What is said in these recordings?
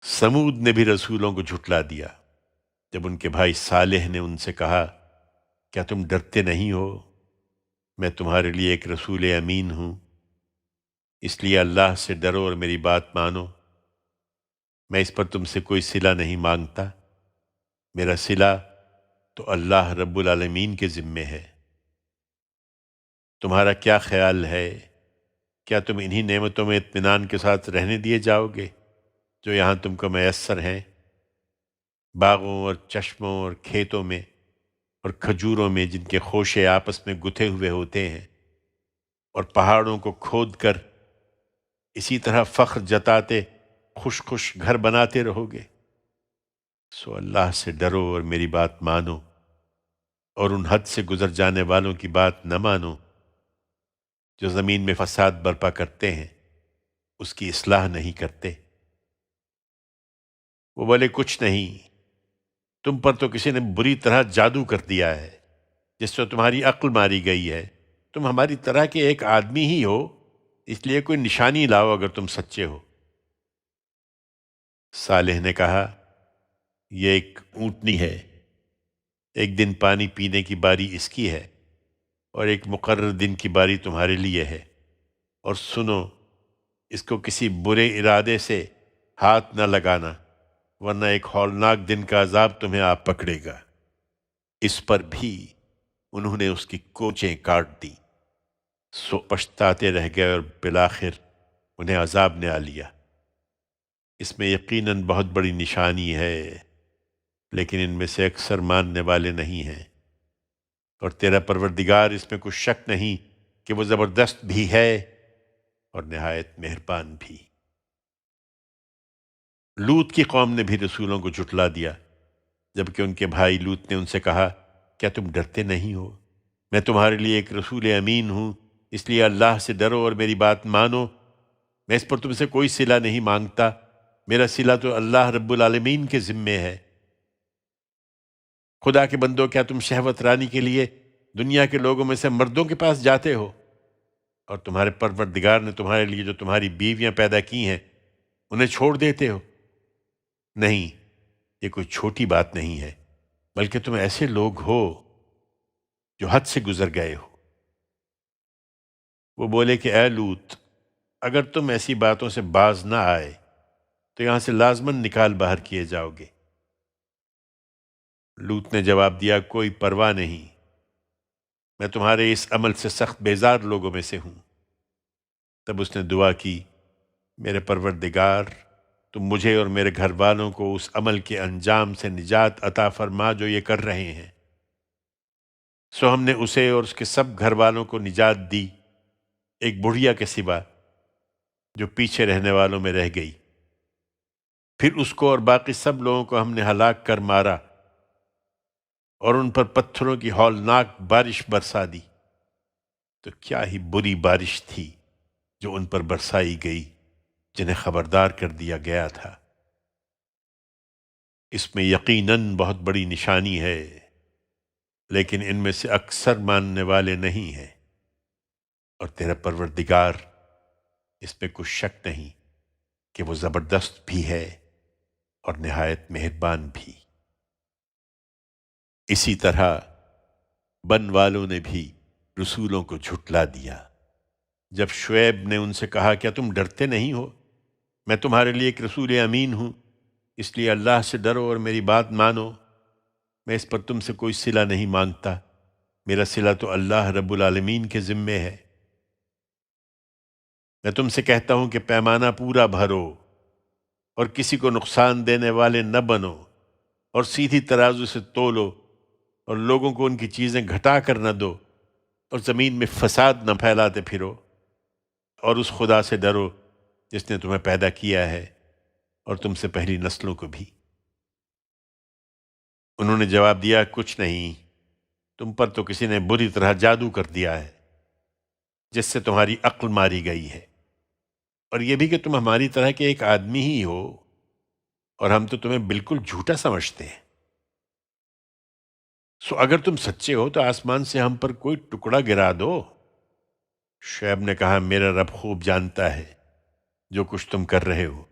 سمود نے بھی رسولوں کو جھٹلا دیا جب ان کے بھائی صالح نے ان سے کہا، کیا تم ڈرتے نہیں ہو؟ میں تمہارے لیے ایک رسول امین ہوں، اس لیے اللہ سے ڈرو اور میری بات مانو۔ میں اس پر تم سے کوئی صلہ نہیں مانگتا، میرا صلہ تو اللہ رب العالمین کے ذمے ہے۔ تمہارا کیا خیال ہے؟ کیا تم انہی نعمتوں میں اطمینان کے ساتھ رہنے دیے جاؤ گے جو یہاں تم کو میسر ہیں، باغوں اور چشموں اور کھیتوں میں اور کھجوروں میں جن کے خوشے آپس میں گتھے ہوئے ہوتے ہیں، اور پہاڑوں کو کھود کر اسی طرح فخر جتاتے خوش خوش گھر بناتے رہو گے؟ سو اللہ سے ڈرو اور میری بات مانو، اور ان حد سے گزر جانے والوں کی بات نہ مانو جو زمین میں فساد برپا کرتے ہیں، اس کی اصلاح نہیں کرتے۔ وہ بولے، کچھ نہیں، تم پر تو کسی نے بری طرح جادو کر دیا ہے جس سے تمہاری عقل ماری گئی ہے۔ تم ہماری طرح کے ایک آدمی ہی ہو، اس لیے کوئی نشانی لاؤ اگر تم سچے ہو۔ صالح نے کہا، یہ ایک اونٹنی ہے، ایک دن پانی پینے کی باری اس کی ہے اور ایک مقرر دن کی باری تمہارے لیے ہے، اور سنو، اس کو کسی برے ارادے سے ہاتھ نہ لگانا، ورنہ ایک ہولناک دن کا عذاب تمہیں آ پکڑے گا۔ اس پر بھی انہوں نے اس کی کوچیں کاٹ دی، سو پچھتاتے رہ گئے اور بالآخر انہیں عذاب نے آ لیا۔ اس میں یقیناً بہت بڑی نشانی ہے، لیکن ان میں سے اکثر ماننے والے نہیں ہیں، اور تیرا پروردگار اس میں کچھ شک نہیں کہ وہ زبردست بھی ہے اور نہایت مہربان بھی۔ لوط کی قوم نے بھی رسولوں کو جھٹلا دیا جبکہ ان کے بھائی لوط نے ان سے کہا، کیا تم ڈرتے نہیں ہو؟ میں تمہارے لیے ایک رسول امین ہوں، اس لیے اللہ سے ڈرو اور میری بات مانو۔ میں اس پر تم سے کوئی صلہ نہیں مانگتا، میرا صلہ تو اللہ رب العالمین کے ذمے ہے۔ خدا کے بندو، کیا تم شہوت رانی کے لیے دنیا کے لوگوں میں سے مردوں کے پاس جاتے ہو، اور تمہارے پروردگار نے تمہارے لیے جو تمہاری بیویاں پیدا کی ہیں انہیں چھوڑ دیتے ہو؟ نہیں، یہ کوئی چھوٹی بات نہیں ہے، بلکہ تم ایسے لوگ ہو جو حد سے گزر گئے ہو۔ وہ بولے کہ اے لوط، اگر تم ایسی باتوں سے باز نہ آئے تو یہاں سے لازماً نکال باہر کیے جاؤ گے۔ لوط نے جواب دیا، کوئی پرواہ نہیں، میں تمہارے اس عمل سے سخت بیزار لوگوں میں سے ہوں۔ تب اس نے دعا کی، میرے پروردگار، تم مجھے اور میرے گھر والوں کو اس عمل کے انجام سے نجات عطا فرما جو یہ کر رہے ہیں۔ سو ہم نے اسے اور اس کے سب گھر والوں کو نجات دی، ایک بڑھیا کے سوا جو پیچھے رہنے والوں میں رہ گئی۔ پھر اس کو اور باقی سب لوگوں کو ہم نے ہلاک کر مارا اور ان پر پتھروں کی ہولناک بارش برسا دی۔ تو کیا ہی بری بارش تھی جو ان پر برسائی گئی، جنہیں خبردار کر دیا گیا تھا۔ اس میں یقیناً بہت بڑی نشانی ہے، لیکن ان میں سے اکثر ماننے والے نہیں ہیں، اور تیرا پروردگار اس میں کچھ شک نہیں کہ وہ زبردست بھی ہے اور نہایت مہربان بھی۔ اسی طرح بن والوں نے بھی رسولوں کو جھٹلا دیا جب شعیب نے ان سے کہا، کیا تم ڈرتے نہیں ہو؟ میں تمہارے لیے ایک رسول امین ہوں، اس لیے اللہ سے ڈرو اور میری بات مانو۔ میں اس پر تم سے کوئی صلہ نہیں مانگتا، میرا صلہ تو اللہ رب العالمین کے ذمے ہے۔ میں تم سے کہتا ہوں کہ پیمانہ پورا بھرو اور کسی کو نقصان دینے والے نہ بنو، اور سیدھی ترازو سے تولو، اور لوگوں کو ان کی چیزیں گھٹا کر نہ دو، اور زمین میں فساد نہ پھیلاتے پھرو، اور اس خدا سے ڈرو جس نے تمہیں پیدا کیا ہے اور تم سے پہلی نسلوں کو بھی۔ انہوں نے جواب دیا، کچھ نہیں، تم پر تو کسی نے بری طرح جادو کر دیا ہے جس سے تمہاری عقل ماری گئی ہے، اور یہ بھی کہ تم ہماری طرح کے ایک آدمی ہی ہو، اور ہم تو تمہیں بالکل جھوٹا سمجھتے ہیں۔ سو اگر تم سچے ہو تو آسمان سے ہم پر کوئی ٹکڑا گرا دو۔ شعیب نے کہا، میرا رب خوب جانتا ہے جو کچھ تم کر رہے ہو۔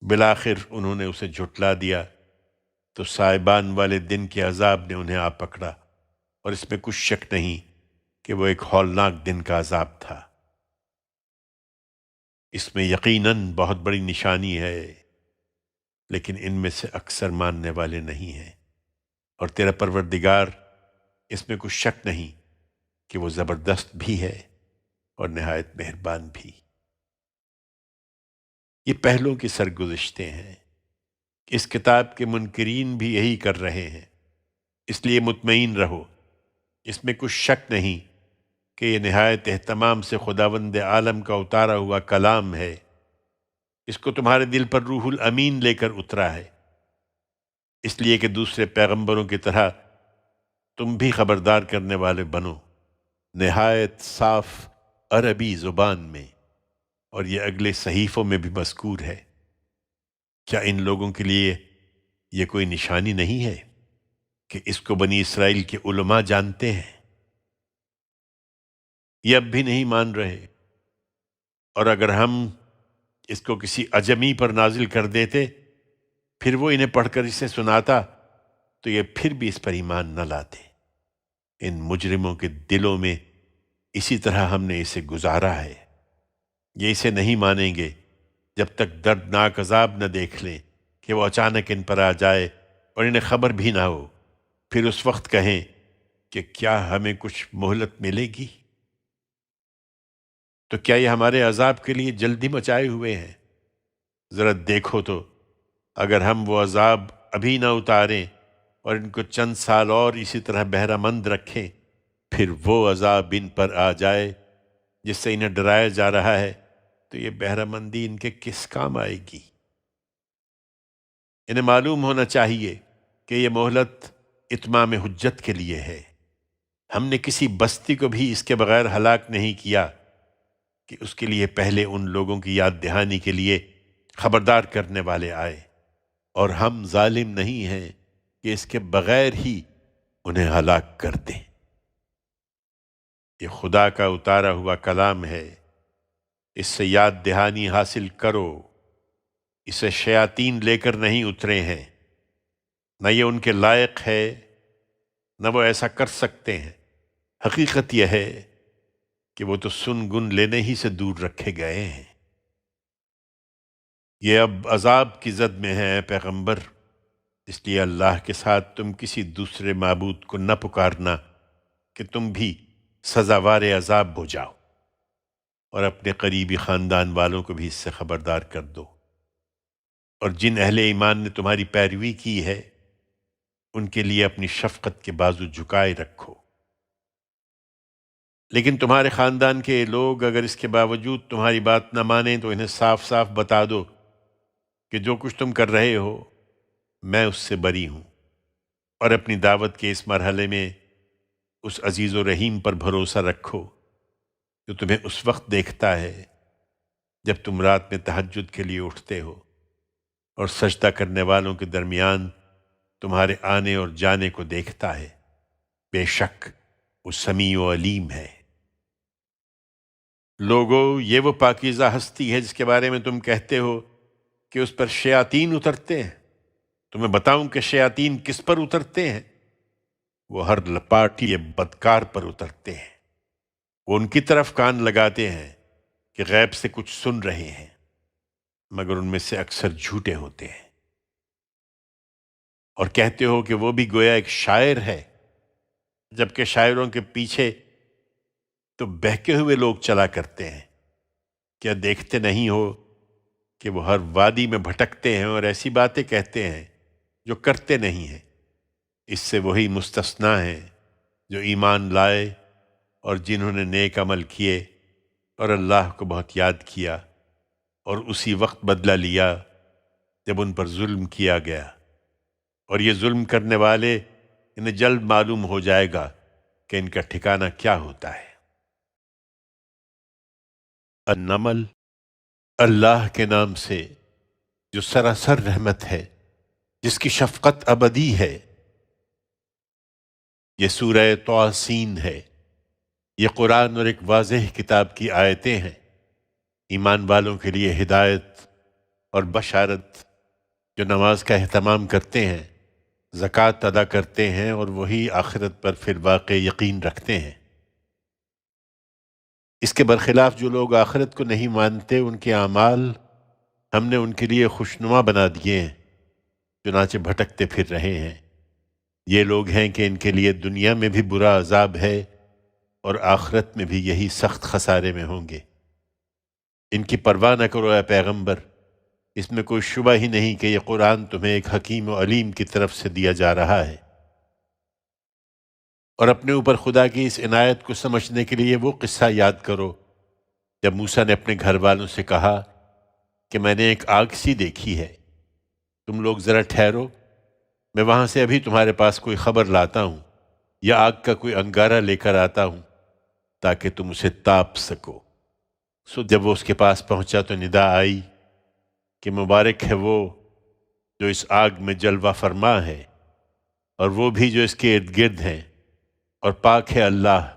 بالآخر انہوں نے اسے جھٹلا دیا تو سائبان والے دن کے عذاب نے انہیں آ پکڑا، اور اس میں کچھ شک نہیں کہ وہ ایک ہولناک دن کا عذاب تھا۔ اس میں یقیناً بہت بڑی نشانی ہے، لیکن ان میں سے اکثر ماننے والے نہیں ہیں۔ اور تیرا پروردگار، اس میں کچھ شک نہیں کہ وہ زبردست بھی ہے اور نہایت مہربان بھی۔ یہ پہلوں کی سرگزشتیں ہیں، اس کتاب کے منکرین بھی یہی کر رہے ہیں، اس لیے مطمئن رہو، اس میں کچھ شک نہیں کہ یہ نہایت اہتمام سے خداوند عالم کا اتارا ہوا کلام ہے۔ اس کو تمہارے دل پر روح الامین لے کر اترا ہے، اس لیے کہ دوسرے پیغمبروں کی طرح تم بھی خبردار کرنے والے بنو، نہایت صاف عربی زبان میں، اور یہ اگلے صحیفوں میں بھی مذکور ہے۔ کیا ان لوگوں کے لیے یہ کوئی نشانی نہیں ہے کہ اس کو بنی اسرائیل کے علماء جانتے ہیں؟ یہ اب بھی نہیں مان رہے، اور اگر ہم اس کو کسی اجمی پر نازل کر دیتے، پھر وہ انہیں پڑھ کر اسے سناتا، تو یہ پھر بھی اس پر ایمان نہ لاتے۔ ان مجرموں کے دلوں میں اسی طرح ہم نے اسے گزارا ہے، یہ اسے نہیں مانیں گے جب تک دردناک عذاب نہ دیکھ لیں کہ وہ اچانک ان پر آ جائے اور انہیں خبر بھی نہ ہو، پھر اس وقت کہیں کہ کیا ہمیں کچھ مہلت ملے گی؟ تو کیا یہ ہمارے عذاب کے لیے جلدی مچائے ہوئے ہیں؟ ذرا دیکھو تو، اگر ہم وہ عذاب ابھی نہ اتاریں اور ان کو چند سال اور اسی طرح بہرہ مند رکھیں، پھر وہ عذاب ان پر آ جائے جس سے انہیں ڈرایا جا رہا ہے، تو یہ بہرہ مندی ان کے کس کام آئے گی؟ انہیں معلوم ہونا چاہیے کہ یہ مہلت اتمام حجت کے لیے ہے۔ ہم نے کسی بستی کو بھی اس کے بغیر ہلاک نہیں کیا کہ اس کے لیے پہلے ان لوگوں کی یاد دہانی کے لیے خبردار کرنے والے آئے، اور ہم ظالم نہیں ہیں کہ اس کے بغیر ہی انہیں ہلاک کر دیں۔ یہ خدا کا اتارا ہوا کلام ہے، اس سے یاد دہانی حاصل کرو۔ اسے شیاطین لے کر نہیں اترے ہیں، نہ یہ ان کے لائق ہے، نہ وہ ایسا کر سکتے ہیں۔ حقیقت یہ ہے کہ وہ تو سن گن لینے ہی سے دور رکھے گئے ہیں۔ یہ اب عذاب کی زد میں ہے اے پیغمبر، اس لیے اللہ کے ساتھ تم کسی دوسرے معبود کو نہ پکارنا کہ تم بھی سزاوار عذاب ہو جاؤ، اور اپنے قریبی خاندان والوں کو بھی اس سے خبردار کر دو، اور جن اہل ایمان نے تمہاری پیروی کی ہے ان کے لیے اپنی شفقت کے بازو جھکائے رکھو۔ لیکن تمہارے خاندان کے لوگ اگر اس کے باوجود تمہاری بات نہ مانیں تو انہیں صاف صاف بتا دو کہ جو کچھ تم کر رہے ہو میں اس سے بری ہوں، اور اپنی دعوت کے اس مرحلے میں اس عزیز و رحیم پر بھروسہ رکھو جو تمہیں اس وقت دیکھتا ہے جب تم رات میں تہجد کے لیے اٹھتے ہو، اور سجدہ کرنے والوں کے درمیان تمہارے آنے اور جانے کو دیکھتا ہے۔ بے شک وہ سمیع و علیم ہے۔ لوگو، یہ وہ پاکیزہ ہستی ہے جس کے بارے میں تم کہتے ہو کہ اس پر شیاطین اترتے ہیں۔ تمہیں بتاؤں کہ شیاطین کس پر اترتے ہیں؟ وہ ہر لپاٹی بدکار پر اترتے ہیں۔ وہ ان کی طرف کان لگاتے ہیں کہ غیب سے کچھ سن رہے ہیں، مگر ان میں سے اکثر جھوٹے ہوتے ہیں، اور کہتے ہو کہ وہ بھی گویا ایک شاعر ہے، جبکہ شاعروں کے پیچھے تو بہکے ہوئے لوگ چلا کرتے ہیں۔ کیا دیکھتے نہیں ہو کہ وہ ہر وادی میں بھٹکتے ہیں اور ایسی باتیں کہتے ہیں جو کرتے نہیں ہیں؟ اس سے وہی مستثنیٰ ہیں جو ایمان لائے اور جنہوں نے نیک عمل کیے اور اللہ کو بہت یاد کیا، اور اسی وقت بدلہ لیا جب ان پر ظلم کیا گیا، اور یہ ظلم کرنے والے انہیں جلد معلوم ہو جائے گا کہ ان کا ٹھکانہ کیا ہوتا ہے۔ النمل، اللہ کے نام سے جو سراسر رحمت ہے، جس کی شفقت ابدی ہے۔ یہ سورہ طاسین ہے۔ یہ قرآن اور ایک واضح کتاب کی آیتیں ہیں، ایمان والوں کے لیے ہدایت اور بشارت جو نماز کا اہتمام کرتے ہیں، زکوٰۃ ادا کرتے ہیں اور وہی آخرت پر پھر واقع یقین رکھتے ہیں۔ اس کے برخلاف جو لوگ آخرت کو نہیں مانتے، ان کے اعمال ہم نے ان کے لیے خوشنما بنا دیے ہیں، چنانچہ بھٹکتے پھر رہے ہیں۔ یہ لوگ ہیں کہ ان کے لیے دنیا میں بھی برا عذاب ہے اور آخرت میں بھی یہی سخت خسارے میں ہوں گے۔ ان کی پرواہ نہ کرو اے پیغمبر، اس میں کوئی شبہ ہی نہیں کہ یہ قرآن تمہیں ایک حکیم و علیم کی طرف سے دیا جا رہا ہے۔ اور اپنے اوپر خدا کی اس عنایت کو سمجھنے کے لیے وہ قصہ یاد کرو جب موسیٰ نے اپنے گھر والوں سے کہا کہ میں نے ایک آگ سی دیکھی ہے، تم لوگ ذرا ٹھہرو، میں وہاں سے ابھی تمہارے پاس کوئی خبر لاتا ہوں یا آگ کا کوئی انگارہ لے کر آتا ہوں تاکہ تم اسے تاپ سکو۔ سو جب وہ اس کے پاس پہنچا تو ندا آئی کہ مبارک ہے وہ جو اس آگ میں جلوہ فرما ہے اور وہ بھی جو اس کے ارد گرد ہیں، اور پاک ہے اللہ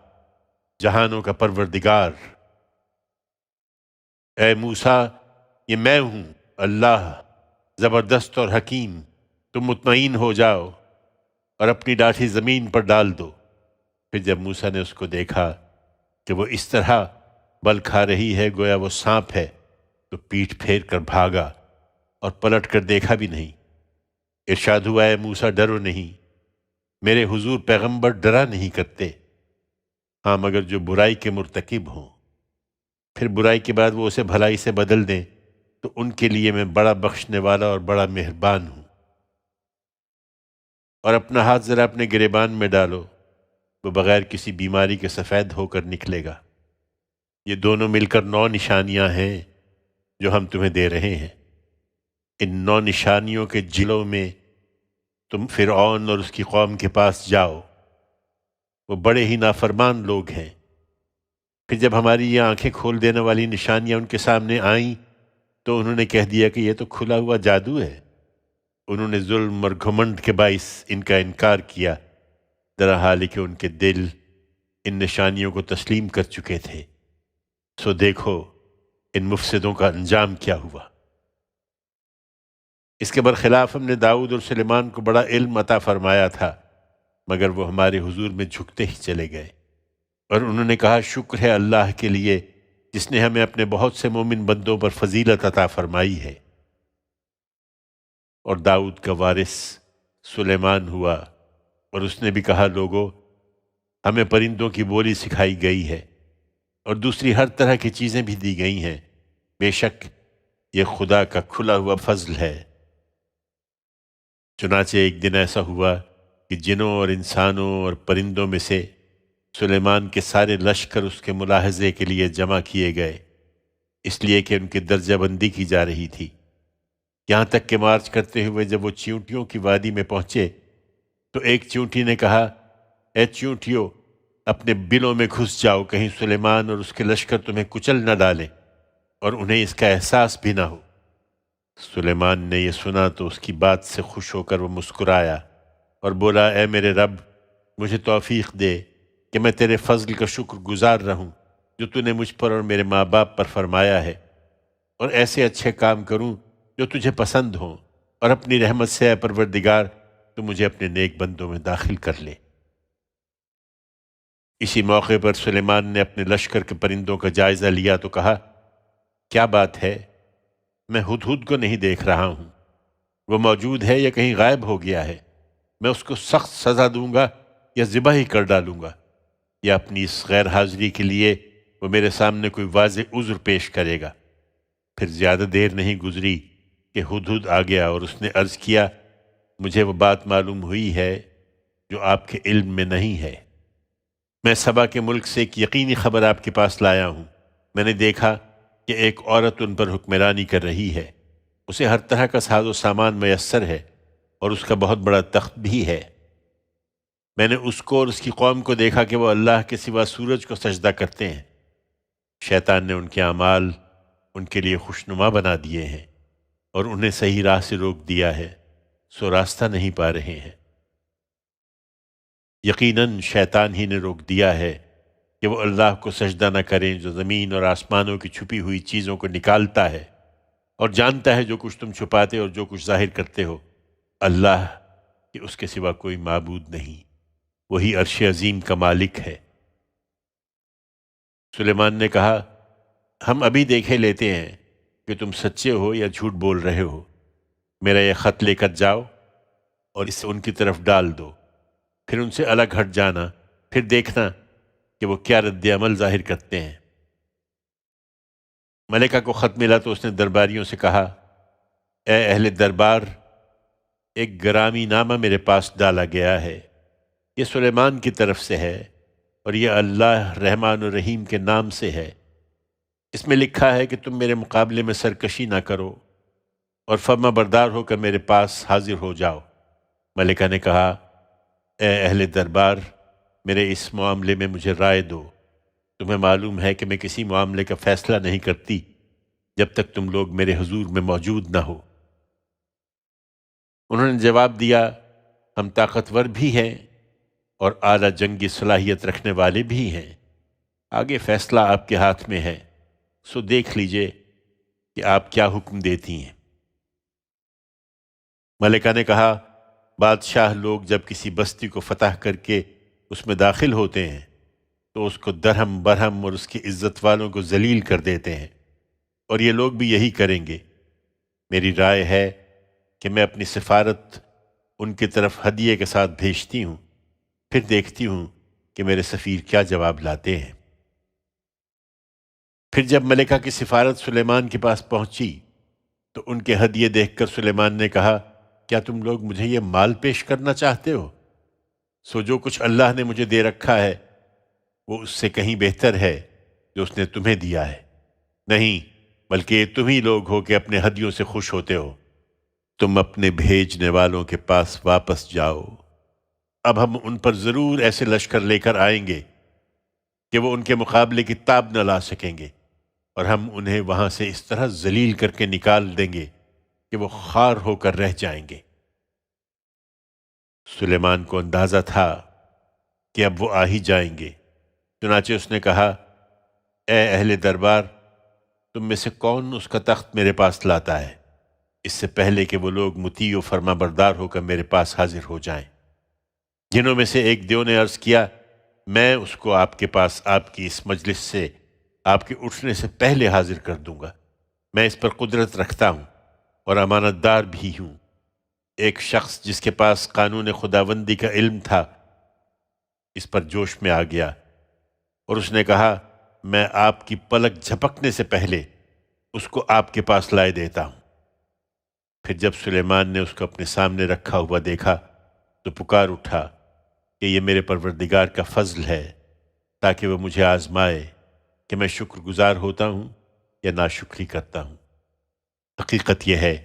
جہانوں کا پروردگار۔ اے موسیٰ، یہ میں ہوں اللہ زبردست اور حکیم، تم مطمئن ہو جاؤ اور اپنی ڈاٹھی زمین پر ڈال دو۔ پھر جب موسیٰ نے اس کو دیکھا کہ وہ اس طرح بل کھا رہی ہے گویا وہ سانپ ہے، تو پیٹھ پھیر کر بھاگا اور پلٹ کر دیکھا بھی نہیں۔ ارشاد ہوا، اے موسیٰ ڈرو نہیں، میرے حضور پیغمبر ڈرا نہیں کرتے، ہاں مگر جو برائی کے مرتکب ہوں، پھر برائی کے بعد وہ اسے بھلائی سے بدل دیں تو ان کے لیے میں بڑا بخشنے والا اور بڑا مہربان ہوں۔ اور اپنا ہاتھ ذرا اپنے گریبان میں ڈالو، وہ بغیر کسی بیماری کے سفید ہو کر نکلے گا۔ یہ دونوں مل کر 9 نشانیاں ہیں جو ہم تمہیں دے رہے ہیں۔ ان 9 نشانیوں کے جلوں میں تم فرعون اور اس کی قوم کے پاس جاؤ، وہ بڑے ہی نافرمان لوگ ہیں۔ پھر جب ہماری یہ آنکھیں کھول دینے والی نشانیاں ان کے سامنے آئیں تو انہوں نے کہہ دیا کہ یہ تو کھلا ہوا جادو ہے۔ انہوں نے ظلم اور گھمنڈ کے باعث ان کا انکار کیا، درحال کہ ان کے دل ان نشانیوں کو تسلیم کر چکے تھے۔ سو دیکھو ان مفسدوں کا انجام کیا ہوا۔ اس کے برخلاف ہم نے داؤد اور سلیمان کو بڑا علم عطا فرمایا تھا، مگر وہ ہمارے حضور میں جھکتے ہی چلے گئے، اور انہوں نے کہا شکر ہے اللہ کے لیے جس نے ہمیں اپنے بہت سے مومن بندوں پر فضیلت عطا فرمائی ہے۔ اور داؤد کا وارث سلیمان ہوا، اور اس نے بھی کہا لوگو، ہمیں پرندوں کی بولی سکھائی گئی ہے اور دوسری ہر طرح کی چیزیں بھی دی گئی ہیں، بے شک یہ خدا کا کھلا ہوا فضل ہے۔ چنانچہ ایک دن ایسا ہوا کہ جنوں اور انسانوں اور پرندوں میں سے سلیمان کے سارے لشکر اس کے ملاحظے کے لیے جمع کیے گئے، اس لیے کہ ان کی درجہ بندی کی جا رہی تھی۔ یہاں تک کہ مارچ کرتے ہوئے جب وہ چیونٹیوں کی وادی میں پہنچے تو ایک چیونٹی نے کہا، اے چیونٹیوں، اپنے بلوں میں گھس جاؤ، کہیں سلیمان اور اس کے لشکر تمہیں کچل نہ ڈالیں اور انہیں اس کا احساس بھی نہ ہو۔ سلیمان نے یہ سنا تو اس کی بات سے خوش ہو کر وہ مسکرایا اور بولا، اے میرے رب، مجھے توفیق دے کہ میں تیرے فضل کا شکر گزار رہوں جو تو نے مجھ پر اور میرے ماں باپ پر فرمایا ہے، اور ایسے اچھے کام کروں جو تجھے پسند ہوں، اور اپنی رحمت سے اے پروردگار تو مجھے اپنے نیک بندوں میں داخل کر لے۔ اسی موقع پر سلیمان نے اپنے لشکر کے پرندوں کا جائزہ لیا تو کہا، کیا بات ہے، میں ہدہد کو نہیں دیکھ رہا ہوں، وہ موجود ہے یا کہیں غائب ہو گیا ہے؟ میں اس کو سخت سزا دوں گا یا ذبح ہی کر ڈالوں گا، یا اپنی اس غیر حاضری کے لیے وہ میرے سامنے کوئی واضح عذر پیش کرے گا۔ پھر زیادہ دیر نہیں گزری کہ ہدہد آ گیا اور اس نے عرض کیا، مجھے وہ بات معلوم ہوئی ہے جو آپ کے علم میں نہیں ہے۔ میں سبا کے ملک سے ایک یقینی خبر آپ کے پاس لایا ہوں۔ میں نے دیکھا کہ ایک عورت ان پر حکمرانی کر رہی ہے، اسے ہر طرح کا ساز و سامان میسر ہے اور اس کا بہت بڑا تخت بھی ہے۔ میں نے اس کو اور اس کی قوم کو دیکھا کہ وہ اللہ کے سوا سورج کو سجدہ کرتے ہیں۔ شیطان نے ان کے اعمال ان کے لیے خوشنما بنا دیے ہیں اور انہیں صحیح راہ سے روک دیا ہے، سو راستہ نہیں پا رہے ہیں۔ یقیناً شیطان ہی نے روک دیا ہے کہ وہ اللہ کو سجدہ نہ کریں جو زمین اور آسمانوں کی چھپی ہوئی چیزوں کو نکالتا ہے اور جانتا ہے جو کچھ تم چھپاتے اور جو کچھ ظاہر کرتے ہو۔ اللہ کہ اس کے سوا کوئی معبود نہیں، وہی عرش عظیم کا مالک ہے۔ سلیمان نے کہا ہم ابھی دیکھے لیتے ہیں کہ تم سچے ہو یا جھوٹ بول رہے ہو۔ میرا یہ خط لے کر جاؤ اور اسے ان کی طرف ڈال دو، پھر ان سے الگ ہٹ جانا، پھر دیکھنا کہ وہ کیا رد عمل ظاہر کرتے ہیں۔ ملکہ کو خط ملا تو اس نے درباریوں سے کہا اے اہل دربار، ایک گرامی نامہ میرے پاس ڈالا گیا ہے، یہ سلیمان کی طرف سے ہے اور یہ اللہ رحمان الرحیم کے نام سے ہے۔ اس میں لکھا ہے کہ تم میرے مقابلے میں سرکشی نہ کرو اور فرما بردار ہو کر میرے پاس حاضر ہو جاؤ۔ ملکہ نے کہا اے اہل دربار، میرے اس معاملے میں مجھے رائے دو۔ تمہیں معلوم ہے کہ میں کسی معاملے کا فیصلہ نہیں کرتی جب تک تم لوگ میرے حضور میں موجود نہ ہو۔ انہوں نے جواب دیا ہم طاقتور بھی ہیں اور اعلیٰ جنگی صلاحیت رکھنے والے بھی ہیں، آگے فیصلہ آپ کے ہاتھ میں ہے، سو دیکھ لیجئے کہ آپ کیا حکم دیتی ہیں۔ ملکہ نے کہا بادشاہ لوگ جب کسی بستی کو فتح کر کے اس میں داخل ہوتے ہیں تو اس کو درہم برہم اور اس کی عزت والوں کو ذلیل کر دیتے ہیں، اور یہ لوگ بھی یہی کریں گے۔ میری رائے ہے کہ میں اپنی سفارت ان کی طرف ہدیے کے ساتھ بھیجتی ہوں، پھر دیکھتی ہوں کہ میرے سفیر کیا جواب لاتے ہیں۔ پھر جب ملکہ کی سفارت سلیمان کے پاس پہنچی تو ان کے ہدیے دیکھ کر سلیمان نے کہا کیا تم لوگ مجھے یہ مال پیش کرنا چاہتے ہو؟ سو جو کچھ اللہ نے مجھے دے رکھا ہے وہ اس سے کہیں بہتر ہے جو اس نے تمہیں دیا ہے۔ نہیں، بلکہ یہ تم ہی لوگ ہو کہ اپنے ہدیوں سے خوش ہوتے ہو۔ تم اپنے بھیجنے والوں کے پاس واپس جاؤ، اب ہم ان پر ضرور ایسے لشکر لے کر آئیں گے کہ وہ ان کے مقابلے کی تاب نہ لا سکیں گے، اور ہم انہیں وہاں سے اس طرح ذلیل کر کے نکال دیں گے کہ وہ خوار ہو کر رہ جائیں گے۔ سلیمان کو اندازہ تھا کہ اب وہ آ ہی جائیں گے، چنانچہ اس نے کہا اے اہل دربار، تم میں سے کون اس کا تخت میرے پاس لاتا ہے اس سے پہلے کہ وہ لوگ مطیع و فرما بردار ہو کر میرے پاس حاضر ہو جائیں؟ جنہوں میں سے ایک دیو نے عرض کیا میں اس کو آپ کے پاس آپ کی اس مجلس سے آپ کے اٹھنے سے پہلے حاضر کر دوں گا، میں اس پر قدرت رکھتا ہوں اور امانت دار بھی ہوں۔ ایک شخص جس کے پاس قانون خداوندی کا علم تھا اس پر جوش میں آ گیا اور اس نے کہا میں آپ کی پلک جھپکنے سے پہلے اس کو آپ کے پاس لائے دیتا ہوں۔ پھر جب سلیمان نے اس کو اپنے سامنے رکھا ہوا دیکھا تو پکار اٹھا کہ یہ میرے پروردگار کا فضل ہے تاکہ وہ مجھے آزمائے کہ میں شکر گزار ہوتا ہوں یا ناشکری کرتا ہوں۔ حقیقت یہ ہے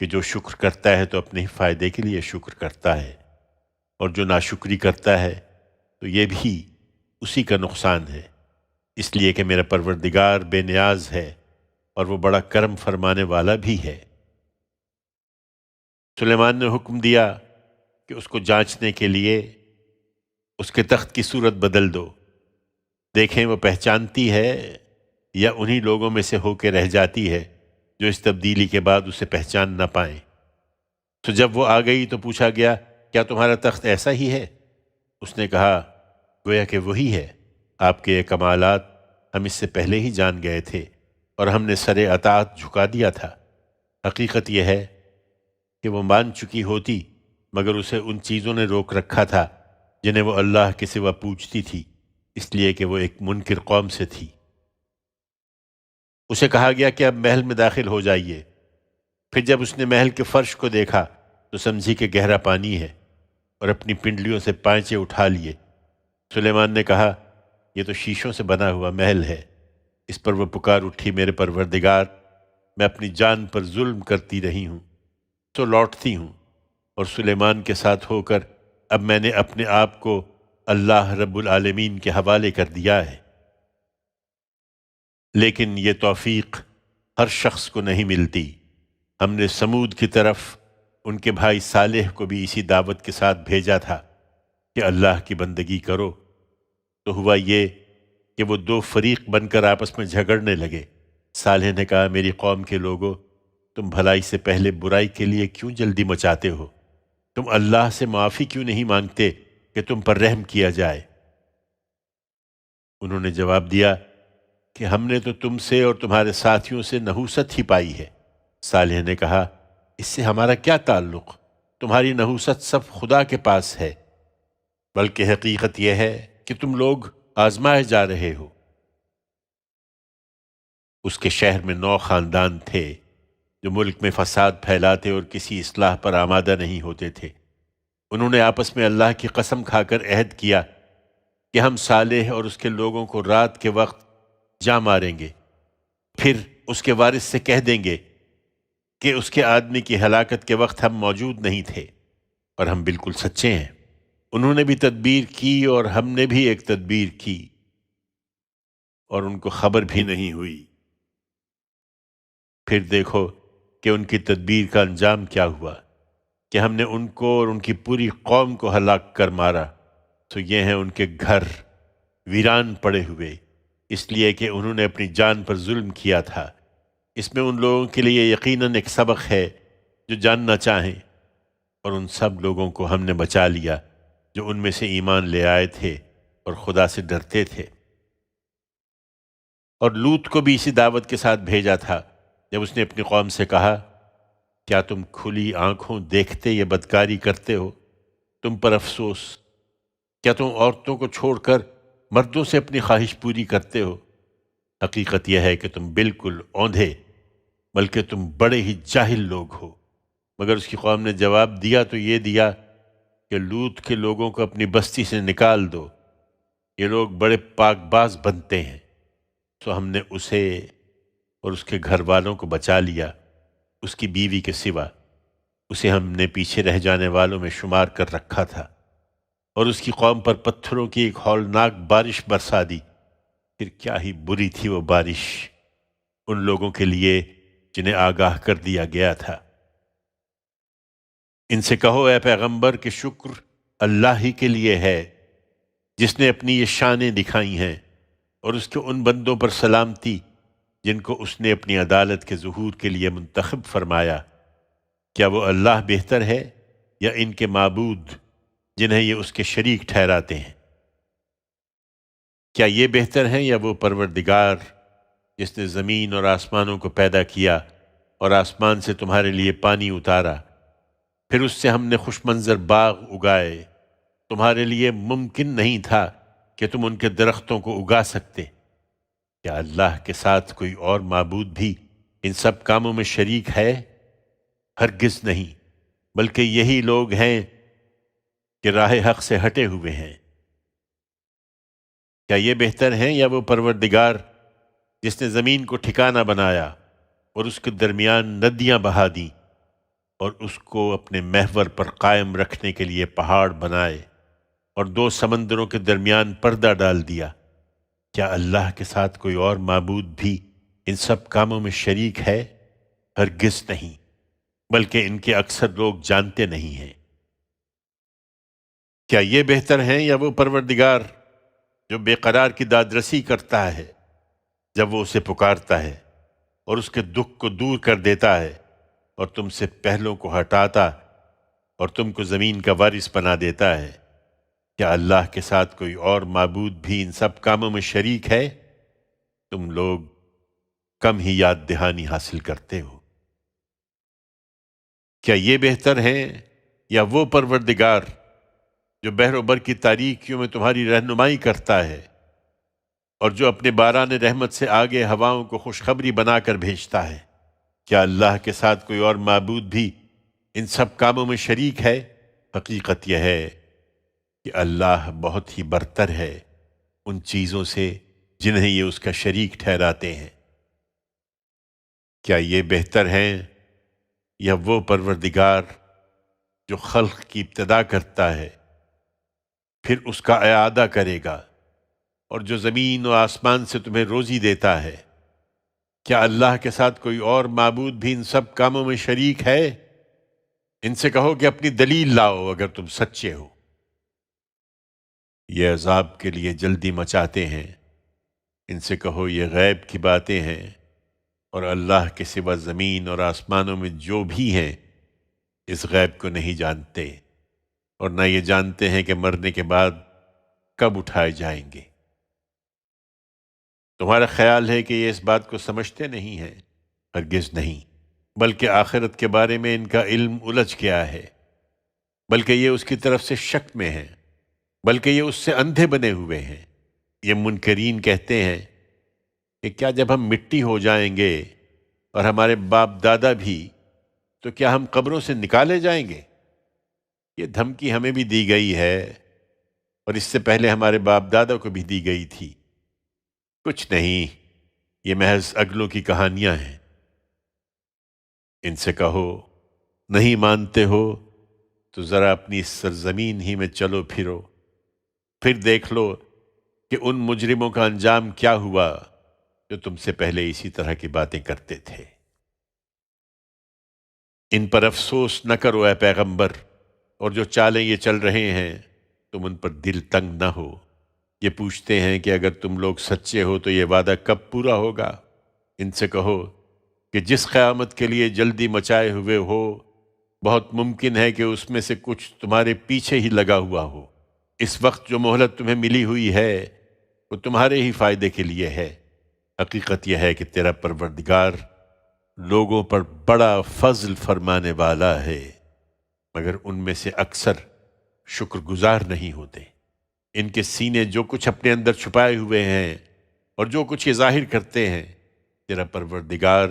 کہ جو شکر کرتا ہے تو اپنے ہی فائدے کے لیے شکر کرتا ہے، اور جو ناشکری کرتا ہے تو یہ بھی اسی کا نقصان ہے، اس لیے کہ میرا پروردگار بے نیاز ہے اور وہ بڑا کرم فرمانے والا بھی ہے۔ سلیمان نے حکم دیا کہ اس کو جانچنے کے لیے اس کے تخت کی صورت بدل دو، دیکھیں وہ پہچانتی ہے یا انہی لوگوں میں سے ہو کے رہ جاتی ہے جو اس تبدیلی کے بعد اسے پہچان نہ پائیں۔ تو جب وہ آ گئی تو پوچھا گیا کیا تمہارا تخت ایسا ہی ہے؟ اس نے کہا گویا کہ وہی ہے، آپ کے یہ کمالات ہم اس سے پہلے ہی جان گئے تھے اور ہم نے سر اطاعت جھکا دیا تھا۔ حقیقت یہ ہے کہ وہ مان چکی ہوتی مگر اسے ان چیزوں نے روک رکھا تھا جنہیں وہ اللہ کے سوا پوجتی تھی، اس لیے کہ وہ ایک منکر قوم سے تھی۔ اسے کہا گیا کہ اب محل میں داخل ہو جائیے۔ پھر جب اس نے محل کے فرش کو دیکھا تو سمجھی کہ گہرا پانی ہے اور اپنی پنڈلیوں سے پائچے اٹھا لیے۔ سلیمان نے کہا یہ تو شیشوں سے بنا ہوا محل ہے۔ اس پر وہ پکار اٹھی میرے پروردگار، میں اپنی جان پر ظلم کرتی رہی ہوں تو لوٹتی ہوں، اور سلیمان کے ساتھ ہو کر اب میں نے اپنے آپ کو اللہ رب العالمین کے حوالے کر دیا ہے۔ لیکن یہ توفیق ہر شخص کو نہیں ملتی۔ ہم نے سمود کی طرف ان کے بھائی صالح کو بھی اسی دعوت کے ساتھ بھیجا تھا کہ اللہ کی بندگی کرو، تو ہوا یہ کہ وہ دو فریق بن کر آپس میں جھگڑنے لگے۔ صالح نے کہا میری قوم کے لوگوں، تم بھلائی سے پہلے برائی کے لیے کیوں جلدی مچاتے ہو؟ تم اللہ سے معافی کیوں نہیں مانگتے کہ تم پر رحم کیا جائے؟ انہوں نے جواب دیا کہ ہم نے تو تم سے اور تمہارے ساتھیوں سے نحوست ہی پائی ہے۔ صالح نے کہا، اس سے ہمارا کیا تعلق؟ تمہاری نحوست سب خدا کے پاس ہے، بلکہ حقیقت یہ ہے کہ تم لوگ آزمائے جا رہے ہو۔ اس کے شہر میں 9 خاندان تھے جو ملک میں فساد پھیلاتے اور کسی اصلاح پر آمادہ نہیں ہوتے تھے۔ انہوں نے آپس میں اللہ کی قسم کھا کر عہد کیا کہ ہم صالح اور اس کے لوگوں کو رات کے وقت جا ماریں گے، پھر اس کے وارث سے کہہ دیں گے کہ اس کے آدمی کی ہلاکت کے وقت ہم موجود نہیں تھے اور ہم بالکل سچے ہیں۔ انہوں نے بھی تدبیر کی اور ہم نے بھی ایک تدبیر کی اور ان کو خبر بھی نہیں ہوئی۔ پھر دیکھو کہ ان کی تدبیر کا انجام کیا ہوا، کہ ہم نے ان کو اور ان کی پوری قوم کو ہلاک کر مارا، تو یہ ہیں ان کے گھر ویران پڑے ہوئے، اس لیے کہ انہوں نے اپنی جان پر ظلم کیا تھا۔ اس میں ان لوگوں کے لیے یقیناً ایک سبق ہے جو جاننا چاہیں، اور ان سب لوگوں کو ہم نے بچا لیا جو ان میں سے ایمان لے آئے تھے اور خدا سے ڈرتے تھے۔ اور لوط کو بھی اسی دعوت کے ساتھ بھیجا تھا جب اس نے اپنی قوم سے کہا، کیا تم کھلی آنکھوں دیکھتے یہ بدکاری کرتے ہو؟ تم پر افسوس! کیا تم عورتوں کو چھوڑ کر مردوں سے اپنی خواہش پوری کرتے ہو؟ حقیقت یہ ہے کہ تم بالکل اوندھے، بلکہ تم بڑے ہی جاہل لوگ ہو۔ مگر اس کی قوم نے جواب دیا تو یہ دیا کہ لوط کے لوگوں کو اپنی بستی سے نکال دو، یہ لوگ بڑے پاک باز بنتے ہیں۔ تو ہم نے اسے اور اس کے گھر والوں کو بچا لیا، اس کی بیوی کے سوا۔ اسے ہم نے پیچھے رہ جانے والوں میں شمار کر رکھا تھا، اور اس کی قوم پر پتھروں کی ایک ہولناک بارش برسا دی۔ پھر کیا ہی بری تھی وہ بارش ان لوگوں کے لیے جنہیں آگاہ کر دیا گیا تھا۔ ان سے کہو اے پیغمبر کہ شکر اللہ ہی کے لیے ہے جس نے اپنی یہ شانیں دکھائی ہیں، اور اس کے ان بندوں پر سلامتی جن کو اس نے اپنی عدالت کے ظہور کے لیے منتخب فرمایا۔ کیا وہ اللہ بہتر ہے یا ان کے معبود جنہیں یہ اس کے شریک ٹھہراتے ہیں؟ کیا یہ بہتر ہیں یا وہ پروردگار جس نے زمین اور آسمانوں کو پیدا کیا اور آسمان سے تمہارے لیے پانی اتارا، پھر اس سے ہم نے خوش منظر باغ اگائے؟ تمہارے لیے ممکن نہیں تھا کہ تم ان کے درختوں کو اگا سکتے۔ کیا اللہ کے ساتھ کوئی اور معبود بھی ان سب کاموں میں شریک ہے؟ ہرگز نہیں، بلکہ یہی لوگ ہیں کہ راہ حق سے ہٹے ہوئے ہیں۔ کیا یہ بہتر ہیں یا وہ پروردگار جس نے زمین کو ٹھکانہ بنایا اور اس کے درمیان ندیاں بہا دیں اور اس کو اپنے محور پر قائم رکھنے کے لیے پہاڑ بنائے اور 2 سمندروں کے درمیان پردہ ڈال دیا؟ کیا اللہ کے ساتھ کوئی اور معبود بھی ان سب کاموں میں شریک ہے؟ ہرگز نہیں، بلکہ ان کے اکثر لوگ جانتے نہیں ہیں۔ کیا یہ بہتر ہیں یا وہ پروردگار جو بے قرار کی دادرسی کرتا ہے جب وہ اسے پکارتا ہے اور اس کے دکھ کو دور کر دیتا ہے، اور تم سے پہلوں کو ہٹاتا اور تم کو زمین کا وارث بنا دیتا ہے؟ کیا اللہ کے ساتھ کوئی اور معبود بھی ان سب کاموں میں شریک ہے؟ تم لوگ کم ہی یاد دہانی حاصل کرتے ہو۔ کیا یہ بہتر ہیں یا وہ پروردگار جو بحر و بر کی تاریکیوں میں تمہاری رہنمائی کرتا ہے، اور جو اپنے باران رحمت سے آگے ہواؤں کو خوشخبری بنا کر بھیجتا ہے؟ کیا اللہ کے ساتھ کوئی اور معبود بھی ان سب کاموں میں شریک ہے؟ حقیقت یہ ہے کہ اللہ بہت ہی برتر ہے ان چیزوں سے جنہیں یہ اس کا شریک ٹھہراتے ہیں۔ کیا یہ بہتر ہیں یا وہ پروردگار جو خلق کی ابتدا کرتا ہے پھر اس کا اعادہ کرے گا، اور جو زمین و آسمان سے تمہیں روزی دیتا ہے؟ کیا اللہ کے ساتھ کوئی اور معبود بھی ان سب کاموں میں شریک ہے؟ ان سے کہو کہ اپنی دلیل لاؤ اگر تم سچے ہو۔ یہ عذاب کے لیے جلدی مچاتے ہیں، ان سے کہو یہ غیب کی باتیں ہیں، اور اللہ کے سوا زمین اور آسمانوں میں جو بھی ہیں اس غیب کو نہیں جانتے، اور نہ یہ جانتے ہیں کہ مرنے کے بعد کب اٹھائے جائیں گے۔ تمہارا خیال ہے کہ یہ اس بات کو سمجھتے نہیں ہیں؟ ہرگز نہیں، بلکہ آخرت کے بارے میں ان کا علم الجھ گیا ہے، بلکہ یہ اس کی طرف سے شک میں ہیں، بلکہ یہ اس سے اندھے بنے ہوئے ہیں۔ یہ منکرین کہتے ہیں کہ کیا جب ہم مٹی ہو جائیں گے اور ہمارے باپ دادا بھی، تو کیا ہم قبروں سے نکالے جائیں گے؟ یہ دھمکی ہمیں بھی دی گئی ہے، اور اس سے پہلے ہمارے باپ دادا کو بھی دی گئی تھی۔ کچھ نہیں، یہ محض اگلوں کی کہانیاں ہیں۔ ان سے کہو، نہیں مانتے ہو تو ذرا اپنی اس سرزمین ہی میں چلو پھرو، پھر دیکھ لو کہ ان مجرموں کا انجام کیا ہوا جو تم سے پہلے اسی طرح کی باتیں کرتے تھے۔ ان پر افسوس نہ کرو اے پیغمبر، اور جو چالیں یہ چل رہے ہیں تم ان پر دل تنگ نہ ہو۔ یہ پوچھتے ہیں کہ اگر تم لوگ سچے ہو تو یہ وعدہ کب پورا ہوگا؟ ان سے کہو کہ جس قیامت کے لیے جلدی مچائے ہوئے ہو، بہت ممکن ہے کہ اس میں سے کچھ تمہارے پیچھے ہی لگا ہوا ہو۔ اس وقت جو مہلت تمہیں ملی ہوئی ہے وہ تمہارے ہی فائدے کے لیے ہے۔ حقیقت یہ ہے کہ تیرا پروردگار لوگوں پر بڑا فضل فرمانے والا ہے، مگر ان میں سے اکثر شکر گزار نہیں ہوتے۔ ان کے سینے جو کچھ اپنے اندر چھپائے ہوئے ہیں اور جو کچھ یہ ظاہر کرتے ہیں، تیرا پروردگار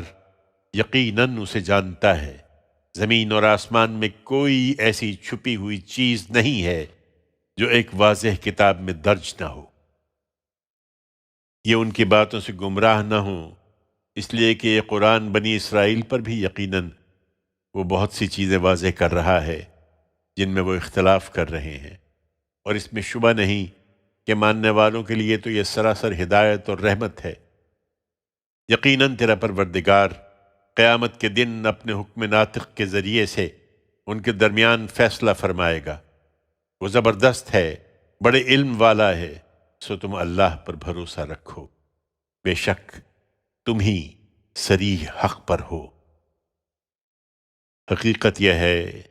یقیناً اسے جانتا ہے۔ زمین اور آسمان میں کوئی ایسی چھپی ہوئی چیز نہیں ہے جو ایک واضح کتاب میں درج نہ ہو۔ یہ ان کی باتوں سے گمراہ نہ ہوں، اس لیے کہ یہ قرآن بنی اسرائیل پر بھی یقیناً وہ بہت سی چیزیں واضح کر رہا ہے جن میں وہ اختلاف کر رہے ہیں، اور اس میں شبہ نہیں کہ ماننے والوں کے لیے تو یہ سراسر ہدایت اور رحمت ہے۔ یقیناً تیرا پروردگار قیامت کے دن اپنے حکم ناطق کے ذریعے سے ان کے درمیان فیصلہ فرمائے گا۔ وہ زبردست ہے، بڑے علم والا ہے، سو تم اللہ پر بھروسہ رکھو، بے شک تم ہی صریح حق پر ہو۔ حقیقت یہ ہے